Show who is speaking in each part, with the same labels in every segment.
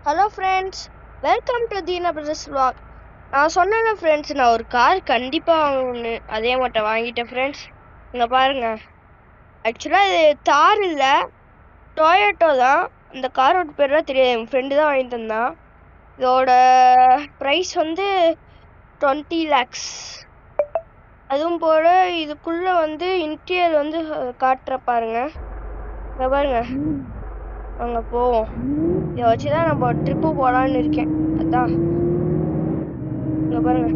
Speaker 1: Hello friends, welcome to Deena brothers vlog. நான் சொன்னேன்ல friends, நான் ஒரு கார் கண்டிப்பாக வாங்கணும்னு. அதே மட்டும் வாங்கிட்டேன் ஃப்ரெண்ட்ஸ். இங்கே பாருங்க, ஆக்சுவலாக இது தார் இல்லை, டொயோட்டோ தான். இந்த காரோட பேர்லாம் தெரியாது, என் ஃப்ரெண்டு தான் வாங்கி தந்தான். இதோட ப்ரைஸ் வந்து 20 lakhs. அதுவும் போல் இதுக்குள்ளே வந்து இன்டீரியர் வந்து காட்டுற பாருங்க. இங்கே பாருங்க, அங்கே போவோம். இதை வச்சு தான் நம்ம ட்ரிப்பு போகலான்னு இருக்கேன். அதான் இங்கே பாருங்க,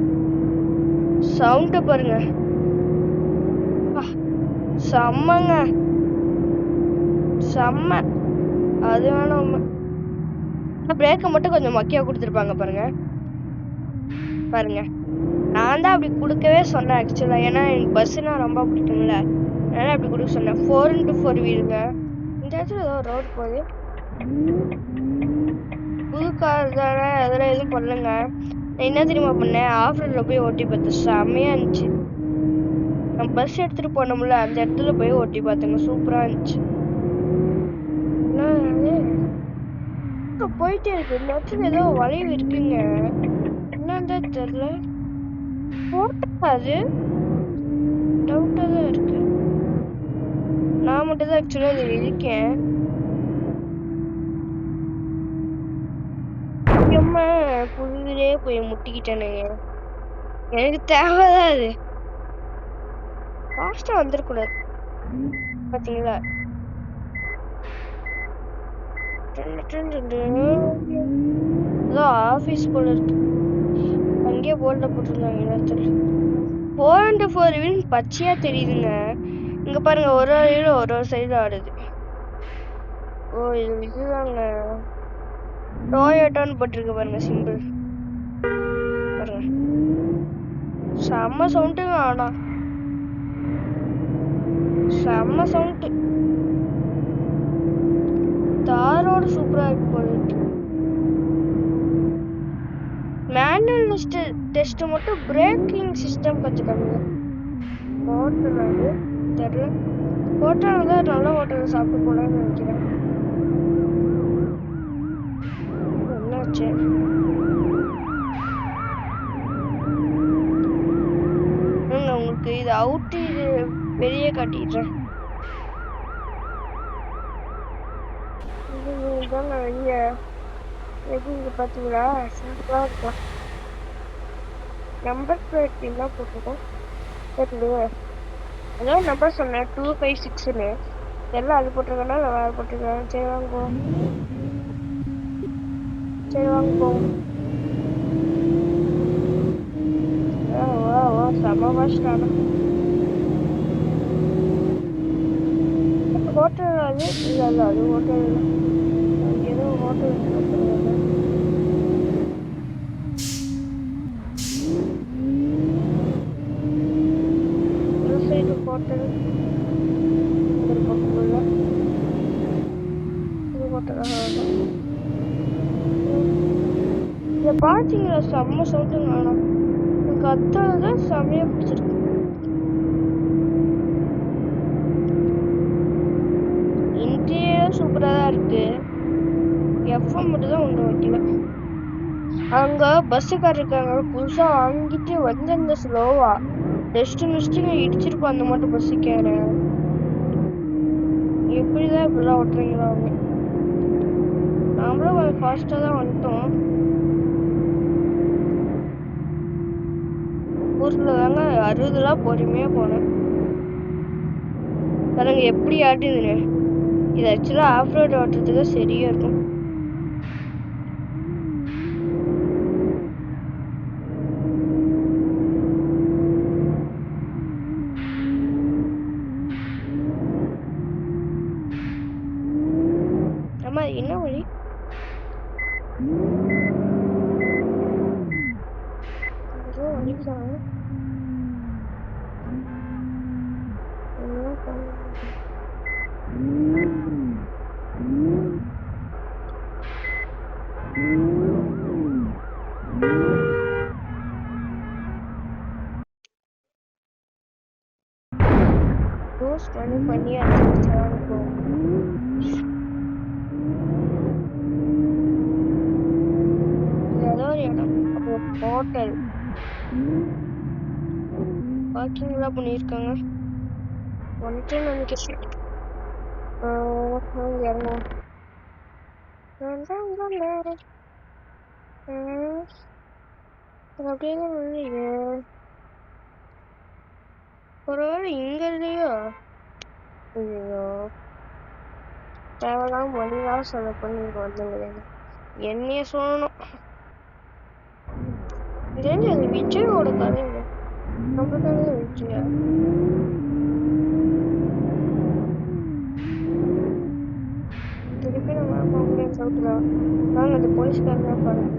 Speaker 1: சவுண்டை பாருங்க, செம்மங்க, செம்ம. அது வேணும். பிரேக்கை மட்டும் கொஞ்சம் மக்கியா கொடுத்துருப்பாங்க பாருங்க. பாருங்க, நான் தான் அப்படி கொடுக்கவே சொன்னேன் ஆக்சுவலா. ஏன்னா எனக்கு பஸ்ஸுனா ரொம்ப பிடிக்கும்ல, அதனால அப்படி கொடுக்க சொன்னேன். 4x4 வீலுங்க. இந்த இடத்துல ஏதோ ரோடு போகுது. புது கார் தானே, அதெல்லாம் எதுவும் பண்ணலங்க. நான் என்ன தெரியுமா பண்ணேன், ஆஃப் ரோட்ல போய் ஓட்டி பார்த்தேன், செம்மையா இருந்துச்சு. நம்ம பஸ் எடுத்துட்டு போனோம்ல, அந்த இடத்துல போய் ஓட்டி பார்த்தேங்க, சூப்பரா இருந்துச்சு. போயிட்டே இருக்கு. இந்த இடத்துல ஏதோ வளைவு இருக்குங்க, என்னன்னு தெரியல. அது டவுட்டா தான் இருக்கு. நான் மட்டும் தான் ஆக்சுவலா இதுல இருக்கேன். புதுதிலே போய் முட்டிக்கிட்டேனுங்க. எனக்கு தேவைதான் அது. ஃபாஸ்டா வந்துடக்கூடாது பாத்தீங்களா. ஏதோ ஆபீஸ் போல இருக்கு. அங்கேயே போர்டுல போட்டிருந்தாங்க இடத்துல 4x4 வீல் பச்சையா தெரியுதுங்க. இங்க பாருங்க, ஒரு வீல் ஒரு சைடு ஆடுது. ஓ, இதுதாங்க டொயோட்டோன்னு போட்டிருக்கு பாருங்க, சிம்பிள் பாருங்க. செம்ம சவுண்டுங்க, ஆனா செம்ம சவுண்டு. தாரோட சூப்பரா இருக்கு போல இருக்கு. மேனுவல் டெஸ்ட் மட்டும் பிரேக்கிங் சிஸ்டம் கத்துக்காங்க. ஹோட்டல் அது தெரியல. ஹோட்டல் தான் நல்ல ஹோட்டல் சாப்பிட்டு போலான்னு நினைக்கிறேன். என்னாச்சு? உங்களுக்கு இது அவுட், இது வெளியே காட்டிடுறேன். இதாங்க வெளியே. எப்படி இங்க பாத்தீங்களா, சூப்பரா இருக்கும். நம்பர் பிளேட் என்ன போட்டிருக்கோம் தெரியலையே. ஏதோ நம்பர் சொன்னேன் 256ன்னு. எல்லாம் அது போட்டிருக்கேன்னா நான் வேறு போட்டிருக்கேன். சரி வாங்குவோம், சரி வாங்குவோம். செம வாஷ்டான ஹோட்டல். அது இல்லை இல்லை, அது ஹோட்டல் இல்லை. ஏதோ ஹோட்டல் சைடு ஹோட்டல் ஒரு பக்கம் உள்ள இது ஹோட்டல். இதை பார்த்தீங்களா, செம்ம சவுண்டுங்க. ஆனால் எனக்கு அத்தான் செம்மையா பிடிச்சிருக்கு. இன்டீரியர் சூப்பரா தான் இருக்கு. எஃப்எம் மட்டும் தான் ஒன்று வைக்கல. அங்க பஸ்ஸுக்கார் இருக்காங்க, புதுசா வாங்கிட்டு வந்து அந்த ஸ்லோவா டெஸ்டினேஷன் இடிச்சிருப்போம். அந்த மட்டும் பஸ்ஸுக்கார எப்படிதான் இப்படிலாம் ஓட்டுறீங்களா அவங்க. நாமளும் கொஞ்சம் ஃபாஸ்டா தான் வந்துட்டோம். ஊர்ல தாங்க 60 பொறுமையா போனேன். பாருங்க எப்படி ஆட்டுதுன்னு. இது ஆக்சுவலா ஆஃப் ரோட் ஓட்டுறதுக்கு சரியா இருக்கும். ஆமா, என்ன வழி? வழிதான். பண்ணி பார்க்கிங் எல்லாம் பண்ணியிருக்காங்க. வந்துட்டு நினைக்கிறேன். இறங்குவோம். அப்படியே ஒருவேளை இங்க இல்லையோ? ஐயோ, தேவையில்லாம மணிலாம் செலவு பண்ணி வந்துங்க. என்னைய சொல்லணும். இது விஜயோட கதைங்க. நம்ம கதை விஜயா. திருப்பி நம்ம போக முடியாது சொல்லிக்கலாம். நாங்கள் அந்த போலீஸ்காரங்க பார்க்கணும்.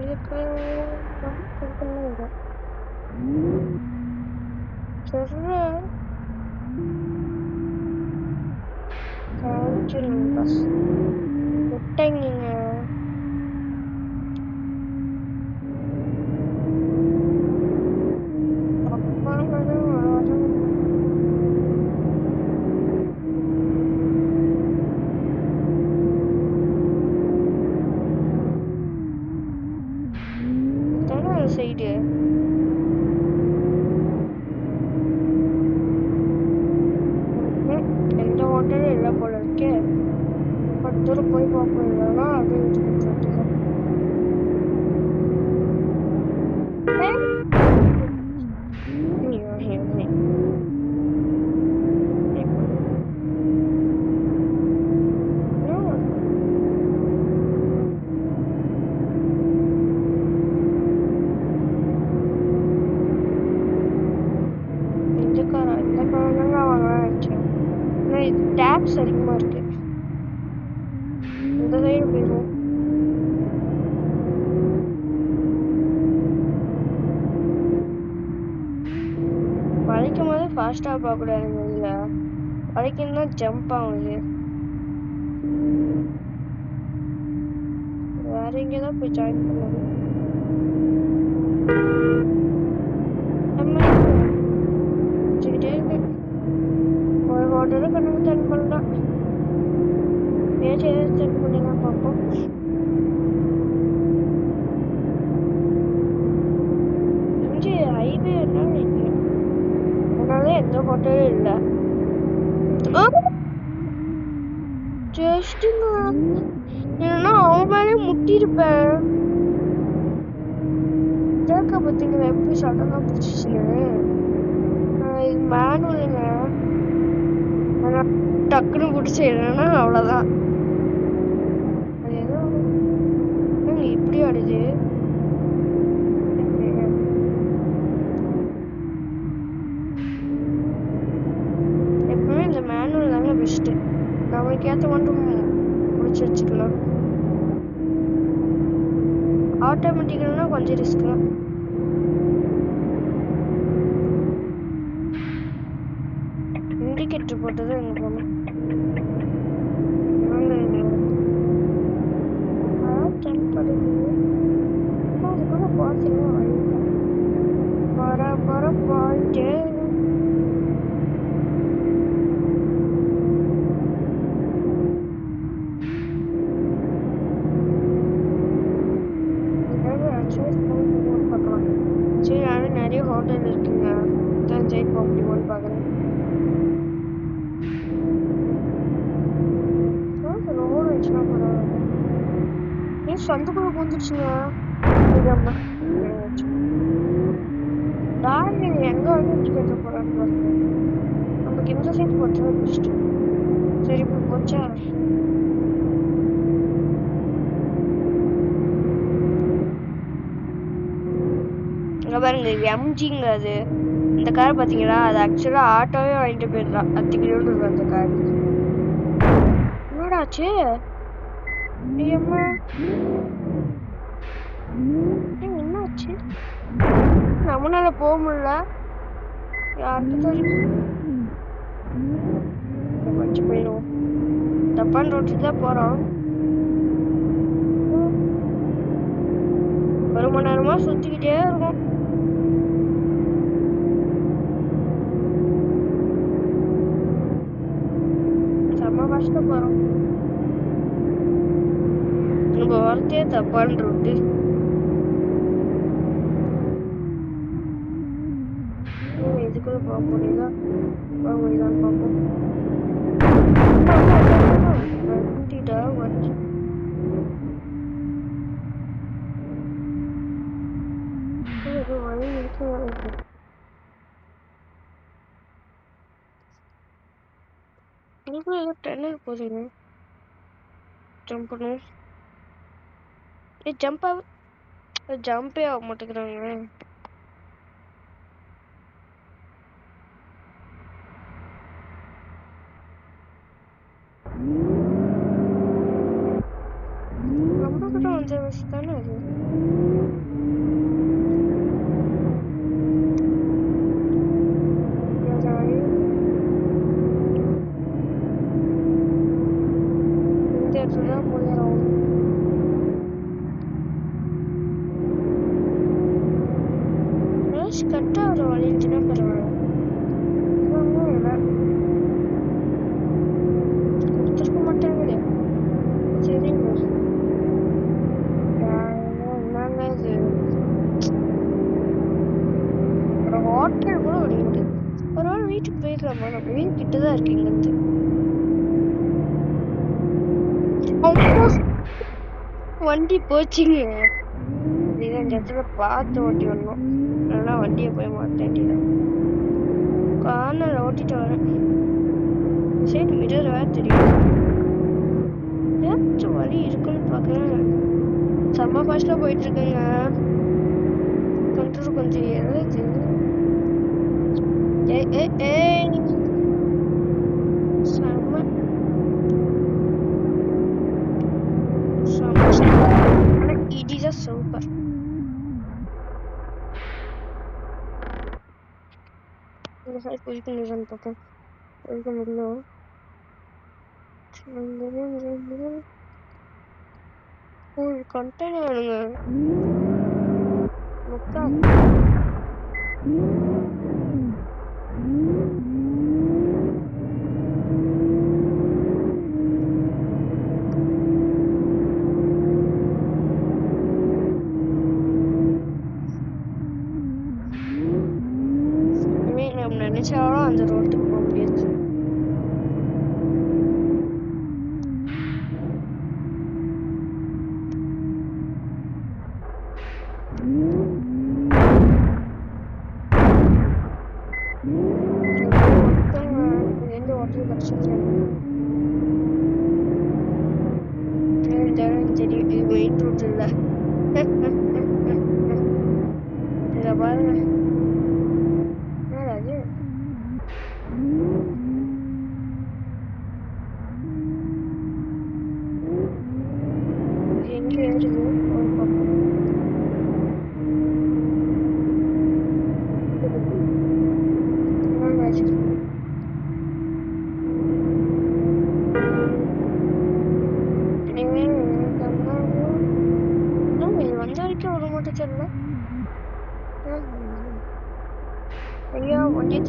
Speaker 1: இதுக்கு பஸ் விட்டீங்க. சைடு எந்த ஹோட்டலும் இல்லை போல இருக்கே. தூரம் போய் பார்ப்போம். இல்லைன்னா அப்படியே வச்சுக்கிட்டு டேப்ஸ் அதிகமா இருக்கு. இந்த சைடு போயிடும். வளைக்கும் போது ஃபாஸ்டா போக கூடாதுங்க. இதுல வளைக்கும் தான் ஜம்ப் ஆகுது. வேற எங்கேதான் போய் ஜாயின் பண்ணுது. ஒரு ஹோட்டலு கண்ணு சென்ட் பண்ணலாம். சென்ட் பண்ணிடலாம் பார்ப்போம். இங்கே ஹைவே என்ன இல்லை, அதனால எந்த ஹோட்டலும் இல்லை. ஜஸ்ட்டுங்க இல்லைன்னா அவன் மேலே முட்டிருப்பேன். இதற்க பார்த்தீங்களா எப்படி சடனாக பிடிச்சிச்சுன்னு. இது மேனுவலுங்க, டக்குன்னு பிடிச்சிடனா அவ்வளோதான். அது ஏதோ இப்படி ஆடுது. எப்பவுமே இந்த மேனுவல் தாங்க பெஸ்ட்டு. நம்மளுக்கு ஏற்ற மட்டும் பிடிச்சி வச்சுக்கலாம். ஆட்டோமேட்டிக்கல்னா கொஞ்சம் ரிஸ்க் தான். இண்டிகேட்டர் போட்டது எங்க போகணும். அதுக்குள்ள பார்த்தீங்கன்னா வர பாயிண்ட்டு பார்க்கலாம். சரி, நானும் நிறைய ஹோட்டல் இருக்குங்க, தஞ்சை போக முடியுமான்னு பார்க்குறேன். ரோடு வச்சுனா பரவாயில்ல. ஏன் சந்துக்குள்ள வந்துச்சுங்க. டார்லிங் எங்க வந்து இண்டிகேட்டர் போறான்னு பாருங்க. நமக்கு இந்த சைட் போச்சா பெஸ்ட். சரி இப்போ போச்சா. இங்க பாருங்க, எம்ஜிங்க அது. இந்த கார் பாத்தீங்களா, அது ஆக்சுவலா ஆட்டோவே வாங்கிட்டு போயிடலாம். 10 கிலோமீட்டர் அந்த கார். என்னடாச்சு? என்னாச்சு? நம்மளால போக முடியல. யாருக்கு வச்சு போயிடுவோம். தப்பான ரோட்டுக்கு தான் போறோம். ஒரு மணி நேரமா சுத்திக்கிட்டே இருக்கும். செம்ம கஷ்டம். தப்பான ரூட்டு. இதுக்குள்ள போக முடியுதா? போக முடியுதான்னு பார்ப்போம். வண்டிடா வண்டி. ஏதோ வழி இருக்கு. இதுக்குள்ள ஏதோ டென்னல் போகுதுங்க. ஜம்ப் பண்ணுவோம். ஜம்பே ஆக மாட்டேங்கிறாங்க. ரொம்ப கூட வந்து தானே அது. இந்த இடத்துல தான் போயிடும். கரெக்டா ஒரு வழி இருந்துச்சுன்னா பரவாயில்ல. கொடுத்துருக்க மாட்டேங்குது. சரிங்க. என்னங்க இது? ஒரு ஹோட்டல் கூட விட முடியும். ஒரு நாள் வீட்டுக்கு போயிடலாமா? நம்ம வீடு கிட்டதான் இருக்கு இங்கிருந்து. வண்டி போச்சுங்க. அப்படிதான் இந்த இடத்துல பார்த்து ஓட்டி வரணும். நல்லா வண்டியை போய் மாட்ட வேண்டியதான். கார்னர் ஓட்டிட்டு வரேன். சரி மிரர் வேற தெரியும். ஏதாச்சும் வழி இருக்குன்னு பார்க்கறேன். செம்ம ஃபாஸ்டா போயிட்டு இருக்குங்க. கண்ட்ரோல் கொஞ்சம் எழுது. செம்ம இதுதான் சூப்பர். இந்த சைடு போயிட்டு முடியுதான்னு பார்ப்போம். போயிக்க முடியும். ஒரு கண்டெய்னர் வேணுங்க. முக்கால் நம்ம நினைச்சாலும் அந்த ரோட்டுக்கு போக முடியாது. எந்த ஹோட்டல் கிடைச்சது தெரியும். இது மெயின் ரோட் இல்ல. இத பாருங்க. அது எங்க ஏறுது? வந்த வரைக்கும் ஒரு மட்டும் தெரியல. ஐயா வண்டியை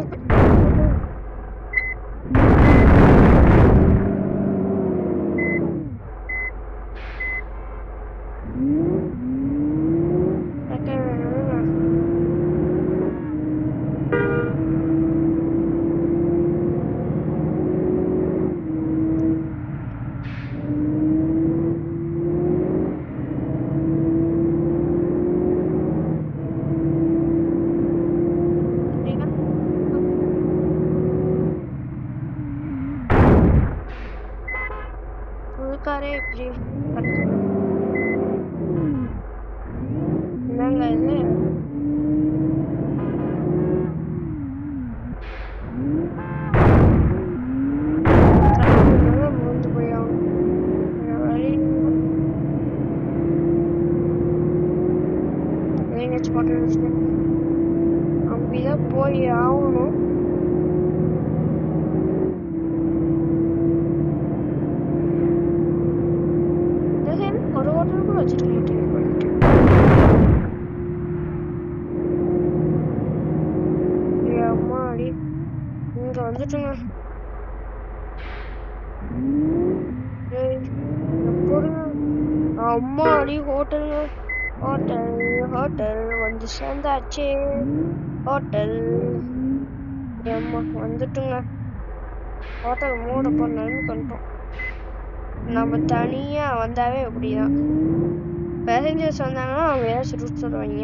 Speaker 1: காரே இப்படி என்னங்க இது? மூந்து போய் அப்படிதான் போய் ஆகணும். ஒரு ஹோட்டல் கூட வச்சிருக்க மாட்டேங்குது. அம்மாடி இங்க வந்துட்டுங்க. அம்மாடி ஹோட்டலுங்க. ஹோட்டல் ஹோட்டல் வந்து சேர்ந்தாச்சே. ஹோட்டல் அம்மா வந்துட்டுங்க. ஹோட்டல் மூட பண்ணு கண்டோம். நம்ம தனியா வந்தாவே அப்படிதான். பேசஞ்சர்ஸ் வந்தாங்கன்னா அவங்க ஏதாச்சும் ரூட் சொல்லுவாங்க.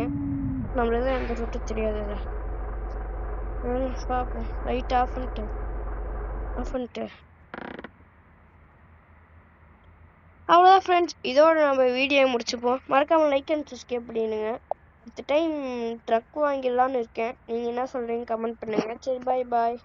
Speaker 1: நம்மளுக்கு தான் எந்த ரூட்டும் தெரியாதுல்ல. பார்ப்போம். லைட் ஆஃப் பண்ணிட்டு அவ்வளோதான் ஃப்ரெண்ட்ஸ். இதோட நம்ம வீடியோ முடிச்சுப்போம். மறக்காம லைக் அண்ட் சப்ஸ்கிரைப் பண்ணிடுங்க. இந்த டைம் ட்ரக் வாங்கிடலான்னு இருக்கேன். நீங்கள் என்ன சொல்கிறீங்க கமெண்ட் பண்ணுங்கள். சரி பாய்.